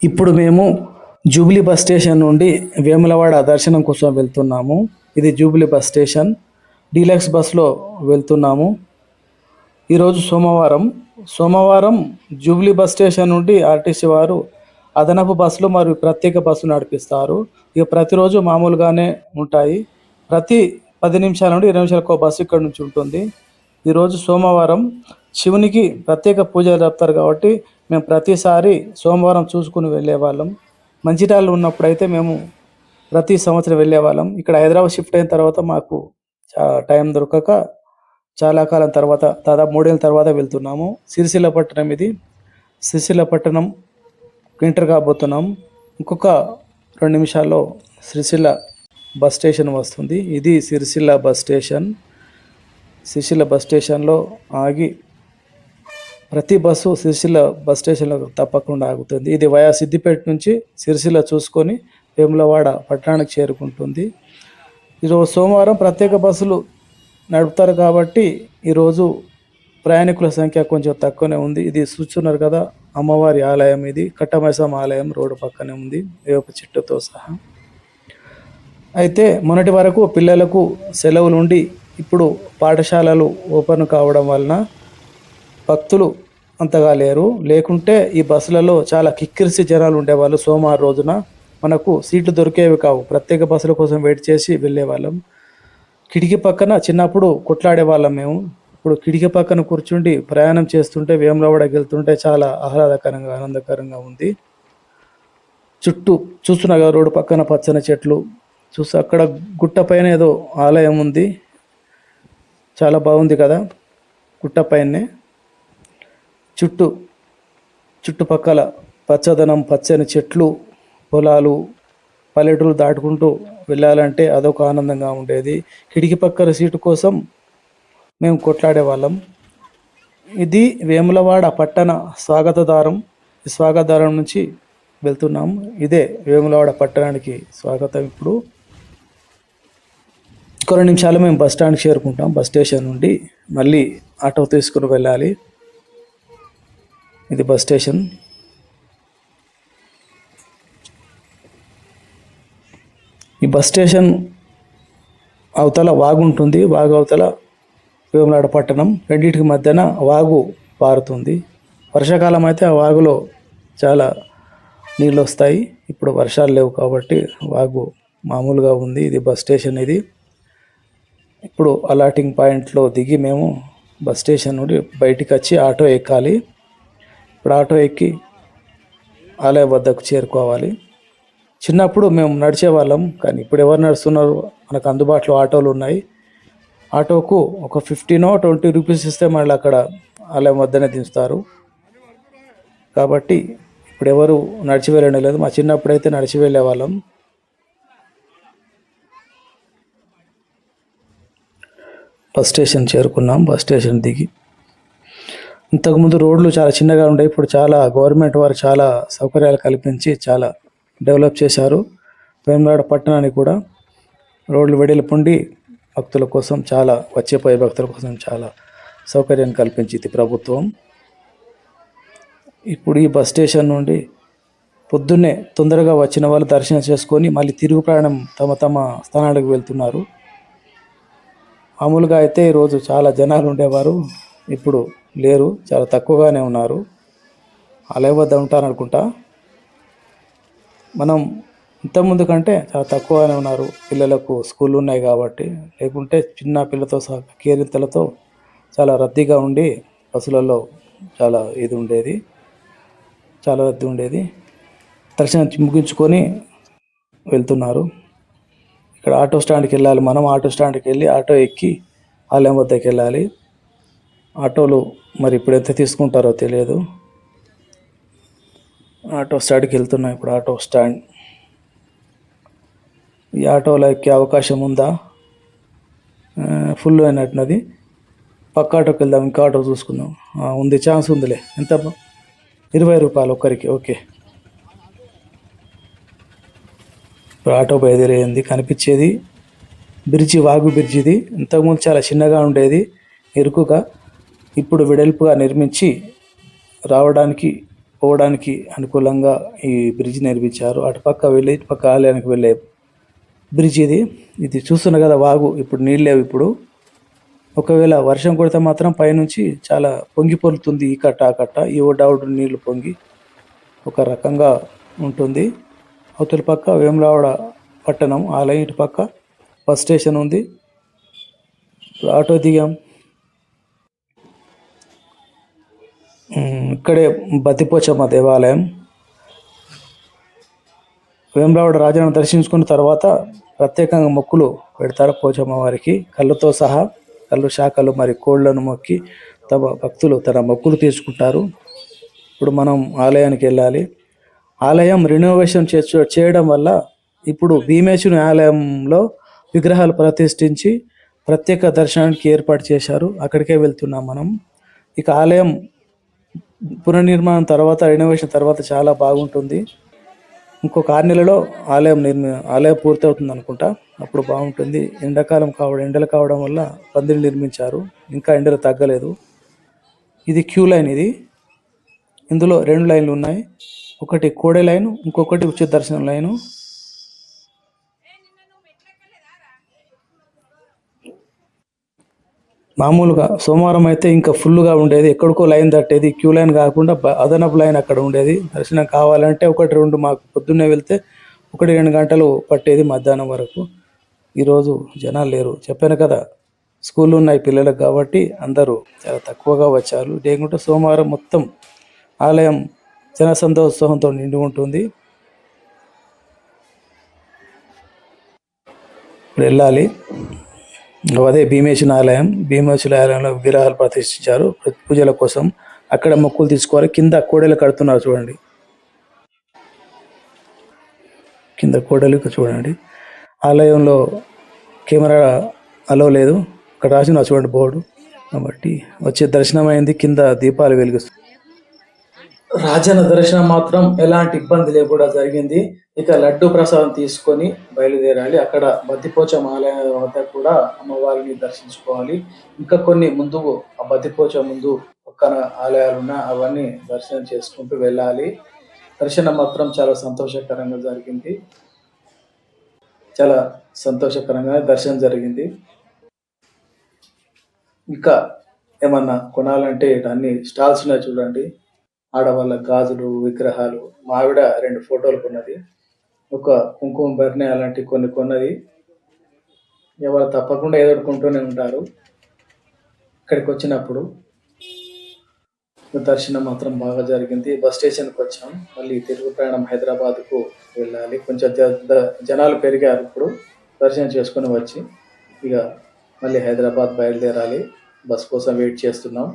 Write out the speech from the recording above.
ఇప్పుడు మేము Jubilee bus station నుండి వేములవాడ దర్శనం కోసం వెళ్తున్నాము. ఇది జూబ్లీ బస్ స్టేషన్. డీలక్స్ బస్లో వెళ్తున్నాము. ఈరోజు సోమవారం జూబ్లీ బస్ స్టేషన్ నుండి ఆర్టీసీ వారు అదనపు బస్సులు మరియు ప్రత్యేక బస్సులు నడిపిస్తారు. ఇక ప్రతిరోజు మామూలుగానే ఉంటాయి. ప్రతి 10 నిమిషాల నుండి 20 నిమిషాలకు ఒక బస్సు ఇక్కడ నుంచి ఉంటుంది. ఈరోజు సోమవారం శివునికి ప్రత్యేక పూజలు జరుపుతారు కాబట్టి మేము ప్రతిసారి సోమవారం చూసుకుని వెళ్ళేవాళ్ళం. మంచిర్యాలలో ఉన్నప్పుడు అయితే మేము ప్రతి సంవత్సరం వెళ్ళేవాళ్ళం. ఇక్కడ హైదరాబాద్ షిఫ్ట్ అయిన తర్వాత మాకు టైం దొరకక చాలా కాలం తర్వాత దాదాపు 3 ఏళ్ళ తర్వాత వెళ్తున్నాము. సిరిసిల్ల పట్టణం ఇది. సిరిసిల్ల పట్టణం ఎంటర్ కాబోతున్నాం. ఇంకొక 2 నిమిషాల్లో సిరిసిల్ల బస్ స్టేషన్ వస్తుంది. ఇది Sircilla bus station. Sircilla bus స్టేషన్లో ఆగి ప్రతి బస్సు సిరిసిల్ల బస్ స్టేషన్లో తప్పకుండా ఆగుతుంది. ఇది వయా సిద్దిపేట నుంచి సిరిసిల్ల చూసుకొని వేములవాడ పట్టణానికి చేరుకుంటుంది. ఈరోజు సోమవారం ప్రత్యేక బస్సులు నడుపుతారు కాబట్టి ఈరోజు ప్రయాణికుల సంఖ్య కొంచెం తక్కువనే ఉంది. ఇది చూస్తున్నారు కదా, అమ్మవారి ఆలయం. ఇది కట్టమైసమ్మ ఆలయం రోడ్డు పక్కనే ఉంది, వేప చెట్టుతో సహా. అయితే మొన్నటి వరకు పిల్లలకు సెలవులు ఉండి ఇప్పుడు పాఠశాలలు ఓపెన్ కావడం వలన భక్తులు అంతగా లేరు. లేకుంటే ఈ బస్సులలో చాలా కిక్కిరిసి జనాలు ఉండేవాళ్ళు. సోమవారం రోజున మనకు సీట్లు దొరికేవి కావు. ప్రత్యేక బస్సుల కోసం వెయిట్ చేసి వెళ్ళేవాళ్ళం. కిటికీ పక్కన చిన్నప్పుడు కొట్లాడేవాళ్ళం మేము. ఇప్పుడు కిటికీ పక్కన కూర్చుండి ప్రయాణం చేస్తుంటే వేములవాడకి వెళ్తుంటే చాలా ఆహ్లాదకరంగా ఆనందకరంగా ఉంది. చుట్టూ చూస్తున్నా కదా, రోడ్డు పక్కన పచ్చని చెట్లు చూసి అక్కడ గుట్ట పైన ఏదో ఆలయం ఉంది. చాలా బాగుంది కదా, గుట్ట పైనే. చుట్టుపక్కల పచ్చదనం, పచ్చని చెట్లు, పొలాలు, పల్లెటూరు దాటుకుంటూ వెళ్ళాలంటే అదొక ఆనందంగా ఉండేది. కిటికీ పక్కన సీటు కోసం మేము కొట్లాడేవాళ్ళం. ఇది వేములవాడ పట్టణ స్వాగతద్వారం. ఈ స్వాగతద్వారం నుంచి వెళ్తున్నాం. ఇదే వేములవాడ పట్టణానికి స్వాగతం. ఇప్పుడు కొన్ని నిమిషాలు మేము బస్ స్టాండ్కి చేరుకుంటాం. బస్ స్టేషన్ నుండి మళ్ళీ ఆటో తీసుకుని వెళ్ళాలి. ఇది బస్ స్టేషన్. ఈ బస్ స్టేషన్ అవతల వాగు ఉంటుంది. వాగు అవతల వేములవాడ పట్టణం. రెండింటికి మధ్యన వాగు పారుతుంది. వర్షాకాలం అయితే ఆ వాగులో చాలా నీళ్ళు వస్తాయి. ఇప్పుడు వర్షాలు లేవు కాబట్టి వాగు మామూలుగా ఉంది. ఇది బస్ స్టేషన్. ఇది ఇప్పుడు అలాటింగ్ పాయింట్లో దిగి మేము బస్ స్టేషన్ నుండి బయటికి వచ్చి ఆటో ఎక్కాలి. ఇప్పుడు ఆటో ఎక్కి ఆలయం వద్దకు చేరుకోవాలి. చిన్నప్పుడు మేము నడిచేవాళ్ళం, కానీ ఇప్పుడు ఎవరు నడుస్తున్నారు? మనకు అందుబాటులో ఆటోలు ఉన్నాయి. ఆటోకు ఒక 15-20 రూపీస్ ఇస్తే మళ్ళీ అక్కడ ఆలయం వద్దనే దించుతారు. కాబట్టి ఇప్పుడు ఎవరు నడిచి వెళ్ళడం లేదు. మా చిన్నప్పుడు అయితే నడిచి వెళ్ళేవాళ్ళం. బస్ స్టేషన్ చేరుకున్నాం. బస్ స్టేషన్ దిగి ఇంతకుముందు రోడ్లు చాలా చిన్నగా ఉండే, ఇప్పుడు చాలా గవర్నమెంట్ వారు చాలా సౌకర్యాలు కల్పించి చాలా డెవలప్ చేశారు. వేములవాడ పట్టణానికి కూడా రోడ్లు వెడల్పుండి భక్తుల కోసం చాలా వచ్చేపోయే భక్తుల కోసం చాలా సౌకర్యం కల్పించింది ప్రభుత్వం. ఇప్పుడు ఈ బస్ స్టేషన్ నుండి పొద్దున్నే తొందరగా వచ్చిన వాళ్ళు దర్శనం చేసుకొని మళ్ళీ తిరుగు ప్రయాణం తమ స్థానాలకు వెళ్తున్నారు. మామూలుగా అయితే ఈరోజు చాలా జనాలు ఉండేవారు, ఇప్పుడు లేరు, చాలా తక్కువగానే ఉన్నారు. ఆలయం వద్ద ఉంటారనుకుంటా. మనం ఇంతకుముందు కంటే చాలా తక్కువగానే ఉన్నారు. పిల్లలకు స్కూళ్ళు ఉన్నాయి కాబట్టి, లేకుంటే చిన్న పిల్లలతో సహా కేరింతలతో చాలా రద్దీగా ఉండి బస్సులలో చాలా రద్దీ ఉండేది. దర్శనం ముగించుకొని వెళ్తున్నారు. ఇక్కడ ఆటో స్టాండ్కి వెళ్ళాలి. మనం ఆటో స్టాండ్కి వెళ్ళి ఆటో ఎక్కి ఆలయం వద్దకు వెళ్ళాలి. ఆటోలు మరి ఇప్పుడు ఎంత తీసుకుంటారో తెలియదు. ఆటో స్టాండ్కి వెళ్తున్నాం. ఇప్పుడు ఆటో స్టాండ్. ఈ ఆటోలో ఎక్కే అవకాశం ఉందా? ఫుల్ అయినట్టున్నది. పక్క ఆటోకి వెళ్దాం. ఇంకా ఆటో చూసుకుందాం. ఉంది, ఛాన్స్ ఉందిలే. ఎంత? 20 రూపాయలు ఒక్కరికి. ఓకే. ఇప్పుడు ఆటో బయలుదేరింది. కనిపించేది బ్రిడ్జి, వాగు బ్రిడ్జిది. ఇంతకుముందు చాలా చిన్నగా ఉండేది, ఇరుకుగా. ఇప్పుడు వెడల్పుగా నిర్మించి రావడానికి పోవడానికి అనుకూలంగా ఈ బ్రిడ్జ్ నిర్మించారు. అటుపక్క వెళ్ళి ఇటుపక్క ఆలయానికి వెళ్ళే బ్రిడ్జ్ ఇది. ఇది చూస్తున్నా కదా వాగు. ఇప్పుడు నీళ్ళు లేవు. ఇప్పుడు ఒకవేళ వర్షం కొడితే మాత్రం పైనుంచి చాలా పొంగి పొరులుతుంది. ఈ కట్ట ఆ కట్ట ఈ ఒడ్డు నీళ్లు పొంగి ఒక రకంగా ఉంటుంది. అవతల పక్క వేములవాడ పట్టణం ఆలయం, ఇటు పక్క బస్ స్టేషన్ ఉంది. ఆటో దిగాం. ఇక్కడే బతిపోచమ్మ దేవాలయం. వేములవాడ రాజాను దర్శించుకున్న తర్వాత ప్రత్యేకంగా మొక్కులు పెడతారు పోచమ్మ వారికి. కళ్ళతో సహా కళ్ళు శాఖలు మరి కోళ్లను మొక్కి తమ భక్తులు తన మొక్కులు తీసుకుంటారు. ఇప్పుడు మనం ఆలయానికి వెళ్ళాలి. ఆలయం రెనోవేషన్ చేయడం వల్ల ఇప్పుడు భీమేశ్వరి ఆలయంలో విగ్రహాలు ప్రతిష్ఠించి ప్రత్యేక దర్శనానికి ఏర్పాటు చేశారు. అక్కడికే వెళ్తున్నాం మనం. ఇక ఆలయం పునర్నిర్మాణం తర్వాత, రెనోవేషన్ తర్వాత చాలా బాగుంటుంది. ఇంకొక 6 నెలలో ఆలయం పూర్తవుతుంది అనుకుంటా. అప్పుడు బాగుంటుంది. ఎండలు కావడం వల్ల పందిరి నిర్మించారు. ఇంకా ఎండలు తగ్గలేదు. ఇది క్యూ లైన్. ఇందులో 2 లైన్లు ఉన్నాయి. ఒకటి కోడే లైను, ఇంకొకటి ఉచిత దర్శనం లైను. మామూలుగా సోమవారం అయితే ఇంకా ఫుల్గా ఉండేది. ఎక్కడికో లైన్ తట్టేది. క్యూ లైన్ కాకుండా అదనపు లైన్ అక్కడ ఉండేది. దర్శనం కావాలంటే 1-2 మాకు పొద్దున్నే వెళ్తే 1-2 గంటలు పట్టేది మధ్యాహ్నం వరకు. ఈరోజు జనాలు లేరు. చెప్పాను కదా, స్కూళ్ళు ఉన్నాయి పిల్లలకు కాబట్టి అందరూ చాలా తక్కువగా వచ్చారు. లేకుంటే సోమవారం మొత్తం ఆలయం జనసందోత్సవంతో నిండి ఉంటుంది. ఇప్పుడు వెళ్ళాలి. అదే భీమేశ్వరి ఆలయం. భీమేశ్వరి ఆలయంలో విగ్రహాలు ప్రతిష్ఠించారు పూజల కోసం. అక్కడ మొక్కులు తీసుకోవాలి. కింద కోడలు కడుతున్నారు చూడండి. కింద కోడలు చూడండి. ఆలయంలో కెమెరా అలో లేదు. అక్కడ రాసిన చూడండి బోర్డు. కాబట్టి వచ్చే దర్శనం అయింది. కింద దీపాలు వెలిగిస్తుంది. రాజన్న దర్శనం మాత్రం ఎలాంటి ఇబ్బంది లేకుండా జరిగింది. ఇక లడ్డు ప్రసాదం తీసుకొని బయలుదేరాలి. అక్కడ బద్దిపోచమ్మ ఆలయం వద్ద కూడా అమ్మవారిని దర్శించుకోవాలి. ఇంకా కొన్ని ముందు ఆ బద్దిపోచమ్మ ముందు పక్కన ఆలయాలు ఉన్నాయి. అవన్నీ దర్శనం చేసుకుంటూ వెళ్ళాలి. దర్శనం మాత్రం చాలా సంతోషకరంగా జరిగింది. చాలా సంతోషకరంగా దర్శనం జరిగింది. ఇంకా ఏమన్నా కొనాలంటే అన్ని స్టాల్స్ ఉన్నాయి చూడండి. ఆడవాళ్ళ గాజులు, విగ్రహాలు. మా ఆవిడ 2 ఫోటోలు కొన్నది. ఒక కుంకుమ భరణి అలాంటి కొన్ని కొన్నది. ఎవరు తప్పకుండా ఏదో కొంటూనే ఉంటారు ఇక్కడికి వచ్చినప్పుడు. దర్శనం మాత్రం బాగా జరిగింది. బస్ స్టేషన్కి వచ్చాం. మళ్ళీ తిరుగు ప్రయాణం హైదరాబాద్కు వెళ్ళాలి. కొంచెం జనాలు పెరిగారు. ఇప్పుడు దర్శనం చేసుకుని వచ్చి ఇక మళ్ళీ హైదరాబాద్ బయలుదేరాలి. బస్ కోసం వెయిట్ చేస్తున్నాం.